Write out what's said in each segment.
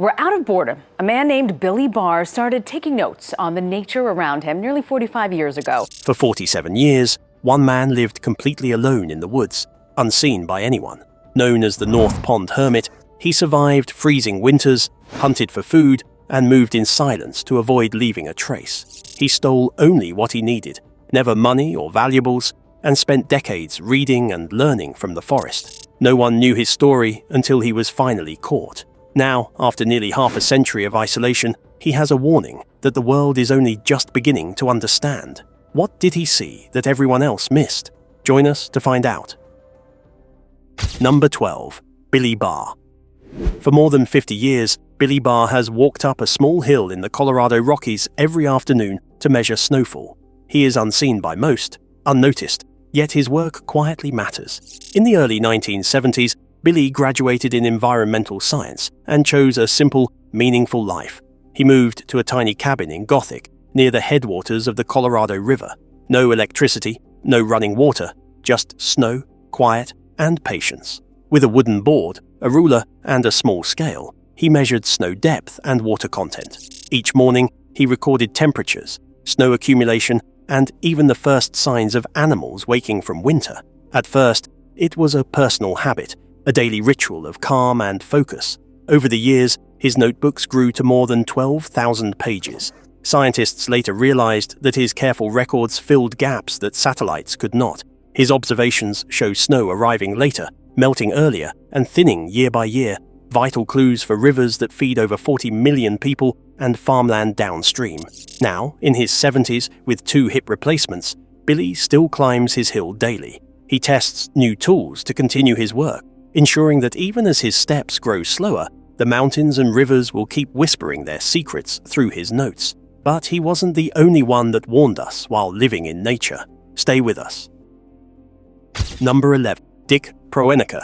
We're out of boredom. A man named Billy Barr started taking notes on the nature around him nearly 45 years ago. For 47 years, one man lived completely alone in the woods, unseen by anyone. Known as the North Pond Hermit, he survived freezing winters, hunted for food, and moved in silence to avoid leaving a trace. He stole only what he needed, never money or valuables, and spent decades reading and learning from the forest. No one knew his story until he was finally caught. Now, after nearly half a century of isolation, he has a warning that the world is only just beginning to understand. What did he see that everyone else missed? Join us to find out. Number 12. Billy Barr. For more than 50 years, Billy Barr has walked up a small hill in the Colorado Rockies every afternoon to measure snowfall. He is unseen by most, unnoticed, yet his work quietly matters. In the early 1970s, Billy graduated in environmental science and chose a simple, meaningful life. He moved to a tiny cabin in Gothic, near the headwaters of the Colorado River. No electricity, no running water, just snow, quiet, and patience. With a wooden board, a ruler, and a small scale, he measured snow depth and water content. Each morning, he recorded temperatures, snow accumulation, and even the first signs of animals waking from winter. At first, it was a personal habit, a daily ritual of calm and focus. Over the years, his notebooks grew to more than 12,000 pages. Scientists later realized that his careful records filled gaps that satellites could not. His observations show snow arriving later, melting earlier, and thinning year by year, vital clues for rivers that feed over 40 million people and farmland downstream. Now, in his 70s, with 2 hip replacements, Billy still climbs his hill daily. He tests new tools to continue his work, ensuring that even as his steps grow slower, the mountains and rivers will keep whispering their secrets through his notes. But he wasn't the only one that warned us while living in nature. Stay with us. Number 11. Dick Proenicke.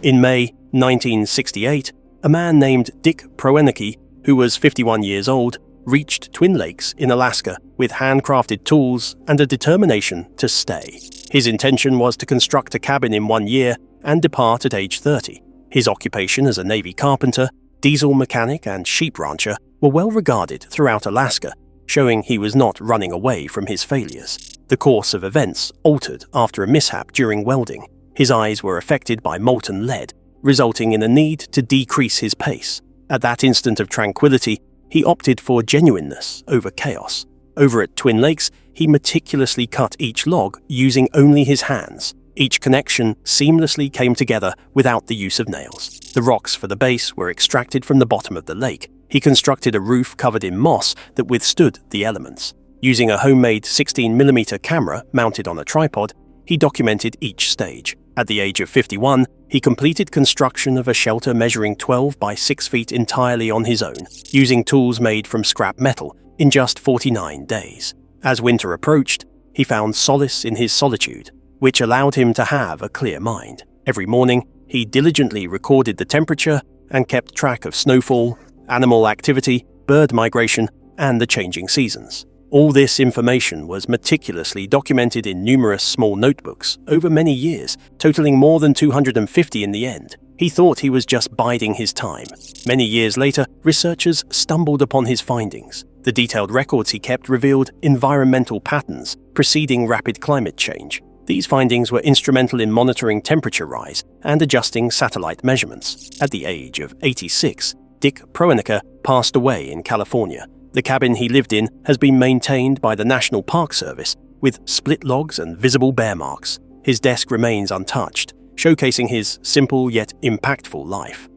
In May 1968, a man named Dick Proenicke, who was 51 years old, reached Twin Lakes in Alaska with handcrafted tools and a determination to stay. His intention was to construct a cabin in 1 year and depart at age 30. His occupation as a Navy carpenter, diesel mechanic, and sheep rancher were well regarded throughout Alaska, showing he was not running away from his failures. The course of events altered after a mishap during welding. His eyes were affected by molten lead, resulting in a need to decrease his pace. At that instant of tranquility, he opted for genuineness over chaos. Over at Twin Lakes, he meticulously cut each log using only his hands. Each connection seamlessly came together without the use of nails. The rocks for the base were extracted from the bottom of the lake. He constructed a roof covered in moss that withstood the elements. Using a homemade 16mm camera mounted on a tripod, he documented each stage. At the age of 51, he completed construction of a shelter measuring 12 by 6 feet entirely on his own, using tools made from scrap metal in just 49 days. As winter approached, he found solace in his solitude, which allowed him to have a clear mind. Every morning, he diligently recorded the temperature and kept track of snowfall, animal activity, bird migration, and the changing seasons. All this information was meticulously documented in numerous small notebooks over many years, totaling more than 250 in the end. He thought he was just biding his time. Many years later, researchers stumbled upon his findings. The detailed records he kept revealed environmental patterns preceding rapid climate change. These findings were instrumental in monitoring temperature rise and adjusting satellite measurements. At the age of 86, Dick Proenicke passed away in California. The cabin he lived in has been maintained by the National Park Service with split logs and visible bear marks. His desk remains untouched, showcasing his simple yet impactful life.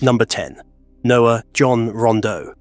Number 10. Noah John Rondeau.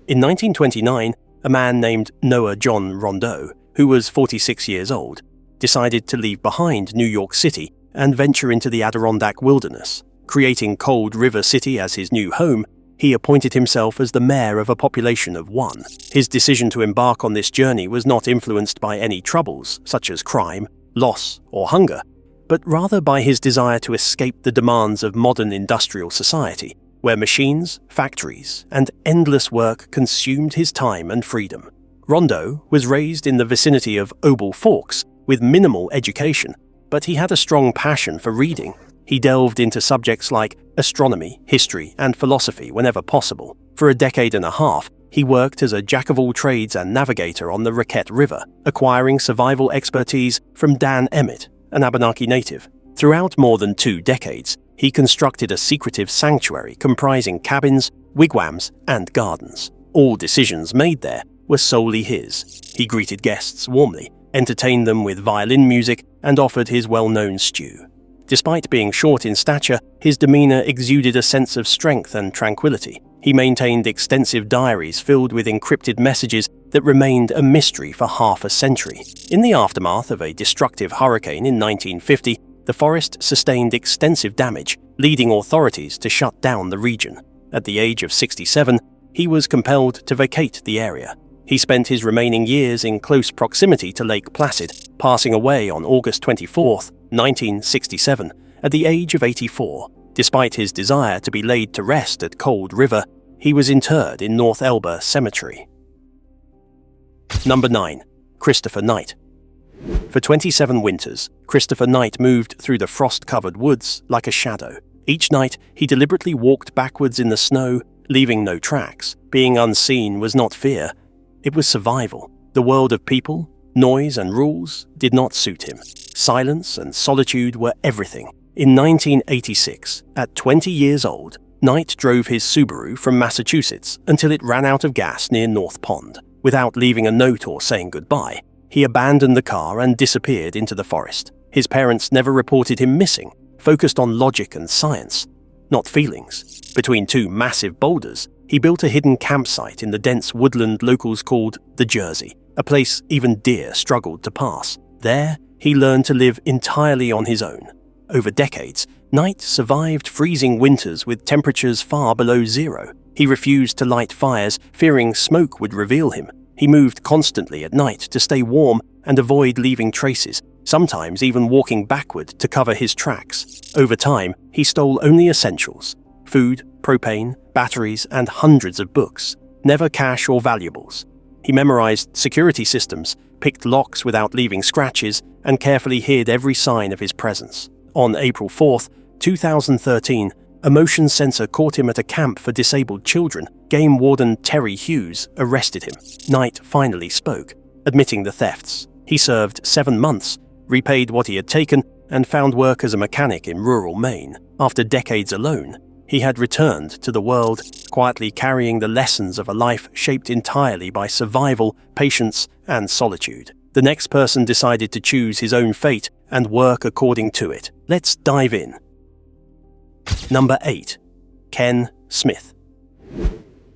In 1929, a man named Noah John Rondeau, who was 46 years old, decided to leave behind New York City and venture into the Adirondack wilderness. Creating Cold River City as his new home, he appointed himself as the mayor of a population of 1. His decision to embark on this journey was not influenced by any troubles, such as crime, loss, or hunger, but rather by his desire to escape the demands of modern industrial society, where machines, factories, and endless work consumed his time and freedom. Rondeau was raised in the vicinity of Opal Forks with minimal education, but he had a strong passion for reading. He delved into subjects like astronomy, history, and philosophy whenever possible. For a decade and a half, he worked as a jack-of-all-trades and navigator on the Raquette River, acquiring survival expertise from Dan Emmett, an Abenaki native. Throughout more than 2 decades, he constructed a secretive sanctuary comprising cabins, wigwams, and gardens. All decisions made there were solely his. He greeted guests warmly, entertained them with violin music, and offered his well-known stew. Despite being short in stature, his demeanor exuded a sense of strength and tranquility. He maintained extensive diaries filled with encrypted messages that remained a mystery for half a century. In the aftermath of a destructive hurricane in 1950, the forest sustained extensive damage, leading authorities to shut down the region. At the age of 67, he was compelled to vacate the area. He spent his remaining years in close proximity to Lake Placid, passing away on August 24, 1967, at the age of 84. Despite his desire to be laid to rest at Cold River, he was interred in North Elba Cemetery. Number 9. Christopher Knight. For 27 winters, Christopher Knight moved through the frost-covered woods like a shadow. Each night, he deliberately walked backwards in the snow, leaving no tracks. Being unseen was not fear, it was survival. The world of people, noise, and rules did not suit him. Silence and solitude were everything. In 1986, at 20 years old, Knight drove his Subaru from Massachusetts until it ran out of gas near North Pond. Without leaving a note or saying goodbye, he abandoned the car and disappeared into the forest. His parents never reported him missing, focused on logic and science, not feelings. Between 2 massive boulders, he built a hidden campsite in the dense woodland locals called the Jersey, a place even deer struggled to pass. There, he learned to live entirely on his own. Over decades, Knight survived freezing winters with temperatures far below zero. He refused to light fires, fearing smoke would reveal him. He moved constantly at night to stay warm and avoid leaving traces, sometimes even walking backward to cover his tracks. Over time, he stole only essentials: food, propane, batteries, and hundreds of books, never cash or valuables. He memorized security systems, picked locks without leaving scratches, and carefully hid every sign of his presence. On April 4, 2013, a motion sensor caught him at a camp for disabled children. Game Warden Terry Hughes arrested him. Knight finally spoke, admitting the thefts. He served 7 months, repaid what he had taken, and found work as a mechanic in rural Maine. After decades alone, he had returned to the world, quietly carrying the lessons of a life shaped entirely by survival, patience, and solitude. The next person decided to choose his own fate and work according to it. Let's dive in. Number 8. Ken Smith.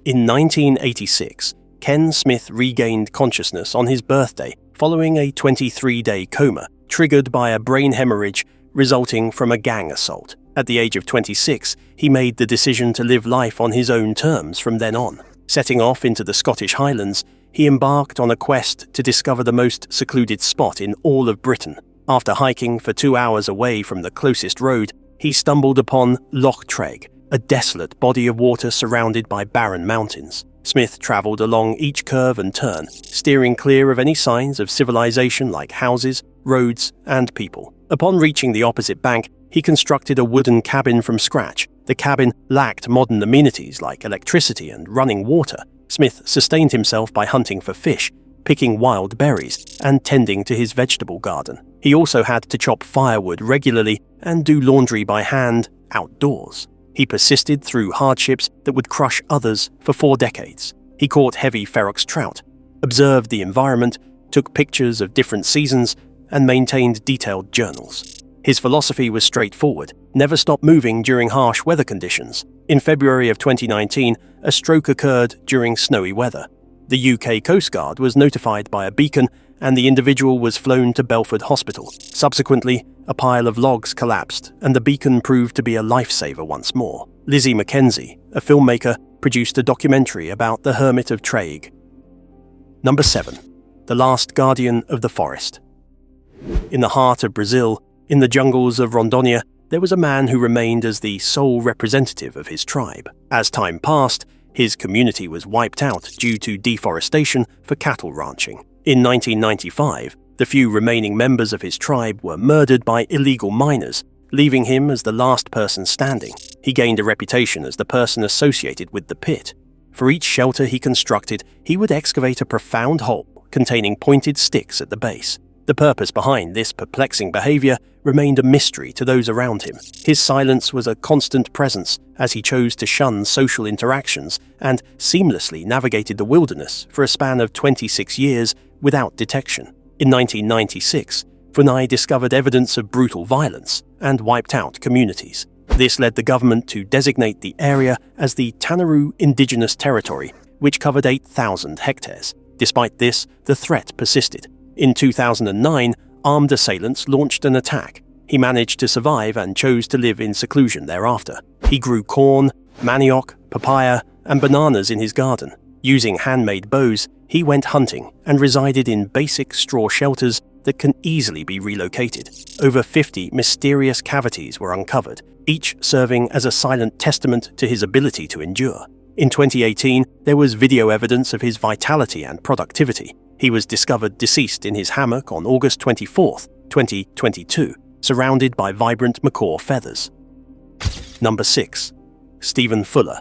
In 1986, Ken Smith regained consciousness on his birthday following a 23-day coma triggered by a brain hemorrhage resulting from a gang assault. At the age of 26, he made the decision to live life on his own terms from then on. Setting off into the Scottish Highlands, he embarked on a quest to discover the most secluded spot in all of Britain. After hiking for 2 hours away from the closest road, he stumbled upon Loch Treg, a desolate body of water surrounded by barren mountains. Smith travelled along each curve and turn, steering clear of any signs of civilization like houses, roads, and people. Upon reaching the opposite bank, he constructed a wooden cabin from scratch. The cabin lacked modern amenities like electricity and running water. Smith sustained himself by hunting for fish, picking wild berries, and tending to his vegetable garden. He also had to chop firewood regularly and do laundry by hand outdoors. He persisted through hardships that would crush others for 4 decades. He caught heavy ferox trout, observed the environment, took pictures of different seasons, and maintained detailed journals. His philosophy was straightforward: never stop moving during harsh weather conditions. In February of 2019, a stroke occurred during snowy weather. The UK Coast Guard was notified by a beacon, and the individual was flown to Belford Hospital. Subsequently, a pile of logs collapsed, and the beacon proved to be a lifesaver once more. Lizzie Mackenzie, a filmmaker, produced a documentary about the Hermit of Traig. Number 7. The Last Guardian of the Forest. In the heart of Brazil, in the jungles of Rondônia, there was a man who remained as the sole representative of his tribe. As time passed, his community was wiped out due to deforestation for cattle ranching. In 1995, the few remaining members of his tribe were murdered by illegal miners, leaving him as the last person standing. He gained a reputation as the person associated with the pit. For each shelter he constructed, he would excavate a profound hole containing pointed sticks at the base. The purpose behind this perplexing behavior remained a mystery to those around him. His silence was a constant presence as he chose to shun social interactions and seamlessly navigated the wilderness for a span of 26 years without detection. In 1996, Funai discovered evidence of brutal violence and wiped out communities. This led the government to designate the area as the Tanaruu Indigenous Territory, which covered 8,000 hectares. Despite this, the threat persisted. In 2009, armed assailants launched an attack. He managed to survive and chose to live in seclusion thereafter. He grew corn, manioc, papaya, and bananas in his garden. Using handmade bows, he went hunting and resided in basic straw shelters that can easily be relocated. Over 50 mysterious cavities were uncovered, each serving as a silent testament to his ability to endure. In 2018, there was video evidence of his vitality and productivity. He was discovered deceased in his hammock on August 24, 2022, surrounded by vibrant macaw feathers. Number 6. Stephen Fuller.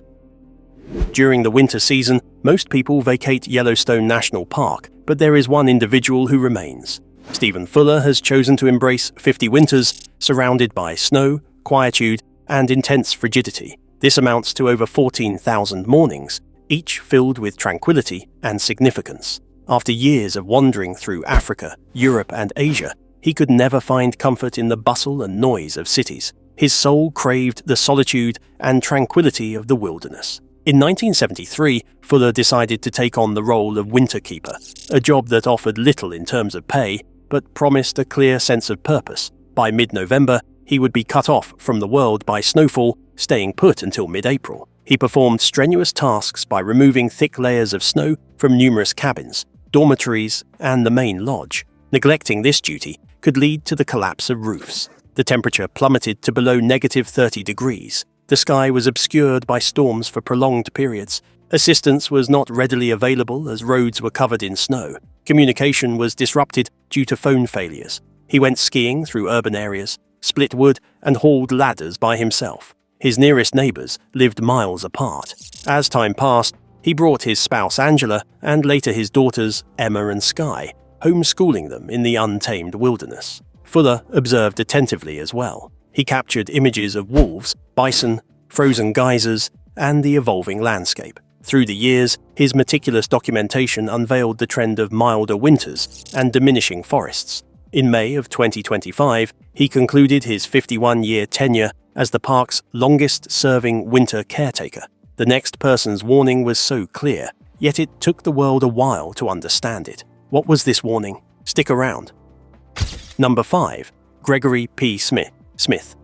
During the winter season, most people vacate Yellowstone National Park, but there is one individual who remains. Stephen Fuller has chosen to embrace 50 winters, surrounded by snow, quietude, and intense frigidity. This amounts to over 14,000 mornings, each filled with tranquility and significance. After years of wandering through Africa, Europe, and Asia, he could never find comfort in the bustle and noise of cities. His soul craved the solitude and tranquility of the wilderness. In 1973, Fuller decided to take on the role of winter keeper, a job that offered little in terms of pay, but promised a clear sense of purpose. By mid-November, he would be cut off from the world by snowfall, staying put until mid-April. He performed strenuous tasks by removing thick layers of snow from numerous cabins, dormitories, and the main lodge. Neglecting this duty could lead to the collapse of roofs. The temperature plummeted to below -30 degrees. The sky was obscured by storms for prolonged periods. Assistance was not readily available as roads were covered in snow. Communication was disrupted due to phone failures. He went skiing through urban areas, split wood, and hauled ladders by himself. His nearest neighbors lived miles apart. As time passed, he brought his spouse Angela and later his daughters Emma and Sky, homeschooling them in the untamed wilderness. Fuller observed attentively as well. He captured images of wolves, bison, frozen geysers, and the evolving landscape. Through the years, his meticulous documentation unveiled the trend of milder winters and diminishing forests. In May of 2025, he concluded his 51-year tenure as the park's longest-serving winter caretaker. The next person's warning was so clear, yet it took the world a while to understand it. What was this warning? Stick around. Number 5. Gregory P. Smith.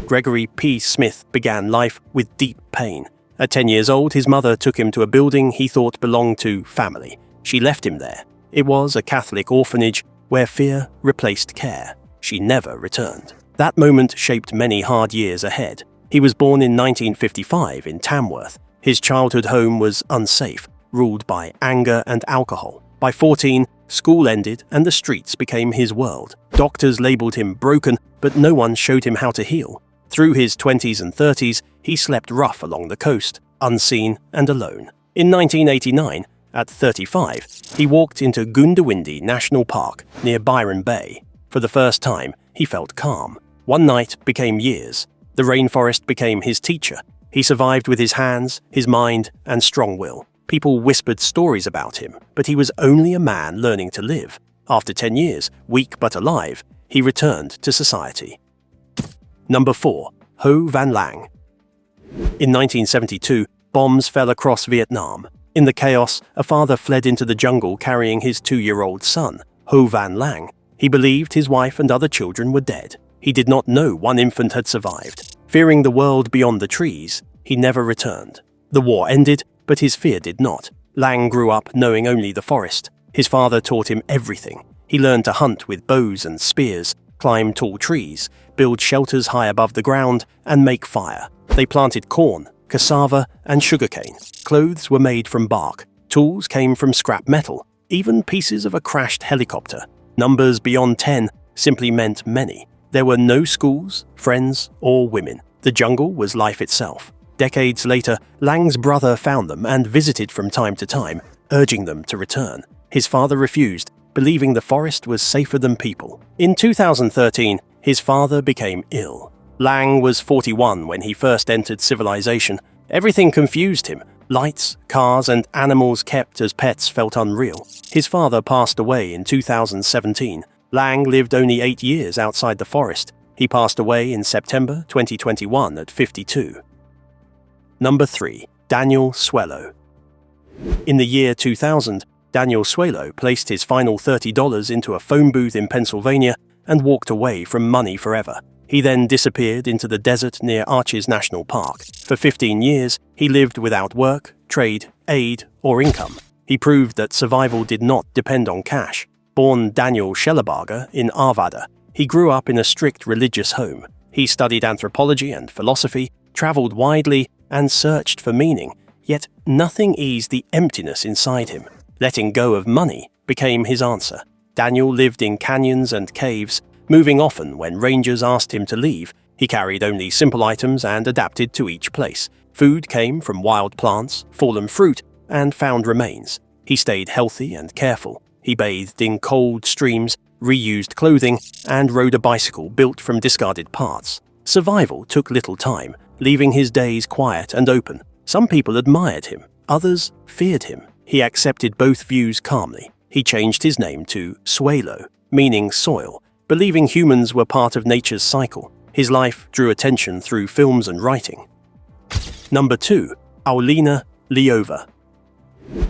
Gregory P. Smith began life with deep pain. At 10 years old, his mother took him to a building he thought belonged to family. She left him there. It was a Catholic orphanage where fear replaced care. She never returned. That moment shaped many hard years ahead. He was born in 1955 in Tamworth. His childhood home was unsafe, ruled by anger and alcohol. By 14, school ended and the streets became his world. Doctors labeled him broken, but no one showed him how to heal. Through his 20s and 30s, he slept rough along the coast, unseen and alone. In 1989, at 35, he walked into Goondiwindi National Park near Byron Bay. For the first time, he felt calm. One night became years. The rainforest became his teacher. He survived with his hands, his mind, and strong will. People whispered stories about him, but he was only a man learning to live. After 10 years, weak but alive, he returned to society. Number 4. Ho Van Lang. In 1972, bombs fell across Vietnam. In the chaos, a father fled into the jungle carrying his 2-year-old son, Ho Van Lang. He believed his wife and other children were dead. He did not know one infant had survived. Fearing the world beyond the trees, he never returned. The war ended, but his fear did not. Lang grew up knowing only the forest. His father taught him everything. He learned to hunt with bows and spears, climb tall trees, build shelters high above the ground, and make fire. They planted corn, cassava, and sugarcane. Clothes were made from bark. Tools came from scrap metal, even pieces of a crashed helicopter. Numbers beyond 10 simply meant many. There were no schools, friends, or women. The jungle was life itself. Decades later, Lang's brother found them and visited from time to time, urging them to return. His father refused, believing the forest was safer than people. In 2013, his father became ill. Lang was 41 when he first entered civilization. Everything confused him. Lights, cars, and animals kept as pets felt unreal. His father passed away in 2017. Lang lived only 8 years outside the forest. He passed away in September 2021 at 52. Number 3. Daniel Swallow. In the year 2000, Daniel Swallow placed his final $30 into a phone booth in Pennsylvania and walked away from money forever. He then disappeared into the desert near Arches National Park. For 15 years, he lived without work, trade, aid, or income. He proved that survival did not depend on cash. Born Daniel Schellebarger in Arvada, he grew up in a strict religious home. He studied anthropology and philosophy, traveled widely, and searched for meaning, yet nothing eased the emptiness inside him. Letting go of money became his answer. Daniel lived in canyons and caves, moving often when rangers asked him to leave. He carried only simple items and adapted to each place. Food came from wild plants, fallen fruit, and found remains. He stayed healthy and careful. He bathed in cold streams, reused clothing, and rode a bicycle built from discarded parts. Survival took little time, leaving his days quiet and open. Some people admired him, others feared him. He accepted both views calmly. He changed his name to Swallow, meaning soil, believing humans were part of nature's cycle. His life drew attention through films and writing. Number 2. Aulina Leova.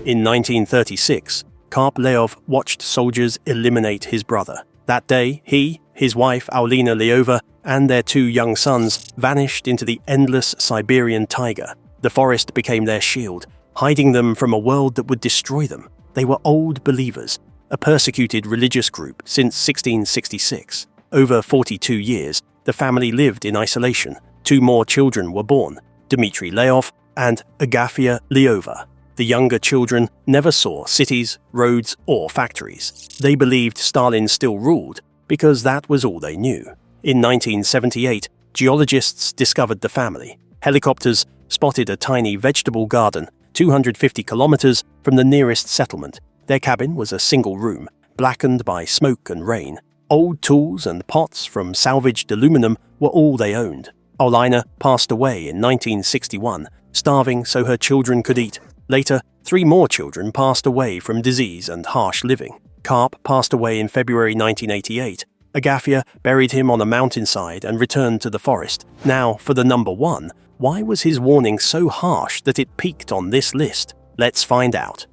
In 1936, Karp Leov watched soldiers eliminate his brother. That day, he, his wife Aulina Leova, and their 2 young sons vanished into the endless Siberian taiga. The forest became their shield, hiding them from a world that would destroy them. They were Old Believers, a persecuted religious group since 1666. Over 42 years, the family lived in isolation. 2 more children were born, Dmitry Leov and Agafia Leova. The younger children never saw cities, roads, or factories. They believed Stalin still ruled because that was all they knew. In 1978, geologists discovered the family. Helicopters spotted a tiny vegetable garden 250 kilometers from the nearest settlement. Their cabin was a single room, blackened by smoke and rain. Old tools and pots from salvaged aluminum were all they owned. Aulina passed away in 1961, starving so her children could eat. Later, 3 more children passed away from disease and harsh living. Karp passed away in February 1988. Agafia buried him on a mountainside and returned to the forest. Now, for the number 1, why was his warning so harsh that it peaked on this list? Let's find out.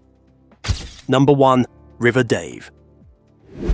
Number 1. River Dave.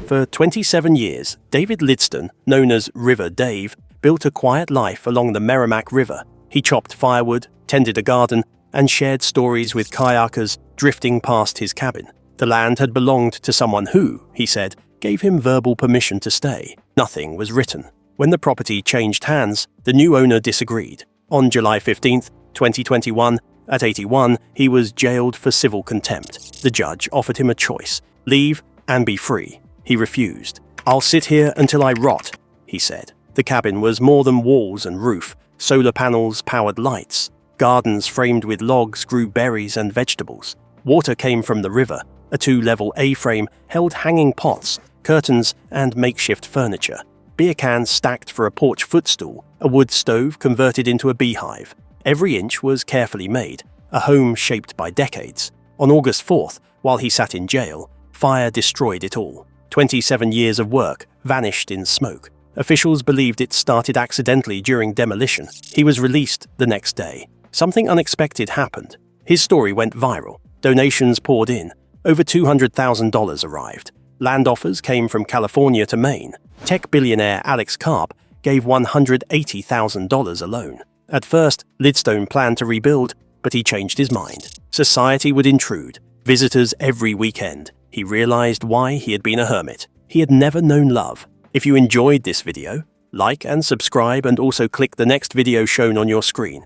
For 27 years, David Lidston, known as River Dave, built a quiet life along the Merrimack River. He chopped firewood, tended a garden, and shared stories with kayakers drifting past his cabin. The land had belonged to someone who, he said, gave him verbal permission to stay. Nothing was written. When the property changed hands, the new owner disagreed. On July 15, 2021, at 81, he was jailed for civil contempt. The judge offered him a choice: leave and be free. He refused. "I'll sit here until I rot," he said. The cabin was more than walls and roof. Solar panels powered lights. Gardens framed with logs grew berries and vegetables. Water came from the river. A 2-level A-frame held hanging pots, curtains, and makeshift furniture. Beer cans stacked for a porch footstool, a wood stove converted into a beehive. Every inch was carefully made, a home shaped by decades. On August 4th, while he sat in jail, fire destroyed it all. 27 years of work vanished in smoke. Officials believed it started accidentally during demolition. He was released the next day. Something unexpected happened. His story went viral. Donations poured in. Over $200,000 arrived. Land offers came from California to Maine. Tech billionaire Alex Karp gave $180,000 alone. At first, Lidstone planned to rebuild, but he changed his mind. Society would intrude. Visitors every weekend. He realized why he had been a hermit. He had never known love. If you enjoyed this video, like and subscribe, and also click the next video shown on your screen.